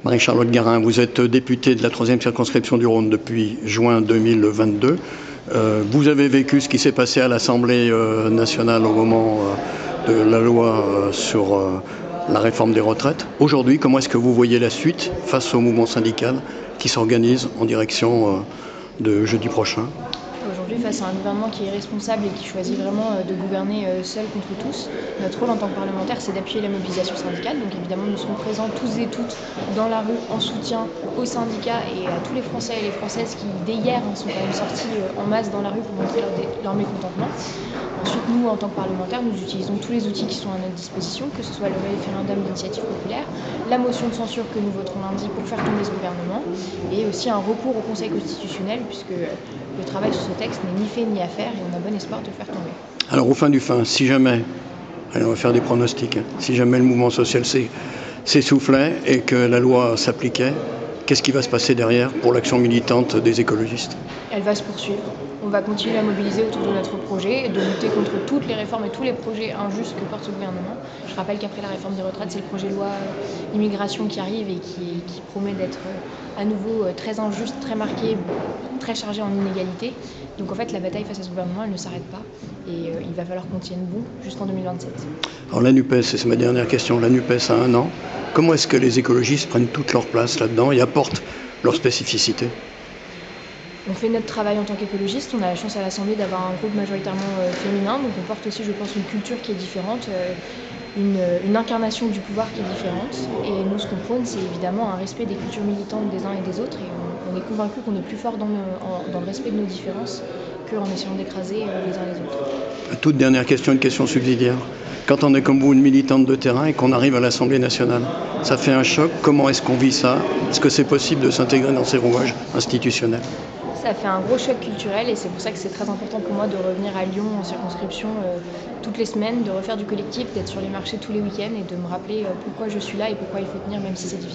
Marie-Charlotte Garin, vous êtes députée de la 3e circonscription du Rhône depuis juin 2022. Vous avez vécu ce qui s'est passé à l'Assemblée nationale au moment de la loi sur la réforme des retraites. Aujourd'hui, comment est-ce que vous voyez la suite face au mouvement syndical qui s'organise en direction de jeudi prochain? Aujourd'hui, face à un gouvernement qui est irresponsable et qui choisit vraiment de gouverner seul contre tous, notre rôle en tant que parlementaire, c'est d'appuyer la mobilisation syndicale. Donc évidemment, nous serons présents tous et toutes dans la rue en soutien aux syndicats et à tous les Français et les Françaises qui, dès hier, sont quand même sortis en masse dans la rue pour montrer leur mécontentement. Ensuite, nous, en tant que parlementaires, nous utilisons tous les outils qui sont à notre disposition, que ce soit le référendum d'initiative populaire, la motion de censure que nous voterons lundi pour faire tomber ce gouvernement, et aussi un recours au Conseil constitutionnel, puisque le travail sur ce texte n'est ni fait ni à faire, et on a bon espoir de le faire tomber. Alors, au fin du fin, si jamais, allez, on va faire des pronostics, si jamais le mouvement social s'essoufflait et que la loi s'appliquait, qu'est-ce qui va se passer derrière pour l'action militante des écologistes? Elle va se poursuivre. On va continuer à mobiliser autour de notre projet et de lutter contre toutes les réformes et tous les projets injustes que porte ce gouvernement. Je rappelle qu'après la réforme des retraites, c'est le projet de loi immigration qui arrive et qui promet d'être à nouveau très injuste, très marqué, très chargé en inégalité. Donc en fait, la bataille face à ce gouvernement, elle ne s'arrête pas et il va falloir qu'on tienne bon jusqu'en 2027. Alors la NUPES, et c'est ma dernière question, la NUPES a 1 an. Comment est-ce que les écologistes prennent toute leur place là-dedans et apportent leur spécificité? On fait notre travail en tant qu'écologiste. On a la chance à l'Assemblée d'avoir un groupe majoritairement féminin, donc on porte aussi, je pense, une culture qui est différente, une incarnation du pouvoir qui est différente. Et nous, ce qu'on prône, c'est évidemment un respect des cultures militantes des uns et des autres. Et on est convaincus qu'on est plus fort dans le respect de nos différences qu'en essayant d'écraser les uns les autres. Toute dernière question, une question subsidiaire. Quand on est comme vous, une militante de terrain, et qu'on arrive à l'Assemblée nationale, ça fait un choc. Comment est-ce qu'on vit ça? Est-ce que c'est possible de s'intégrer dans ces rouages institutionnels? Ça fait un gros choc culturel et c'est pour ça que c'est très important pour moi de revenir à Lyon en circonscription toutes les semaines, de refaire du collectif, d'être sur les marchés tous les week-ends et de me rappeler pourquoi je suis là et pourquoi il faut tenir même si c'est difficile.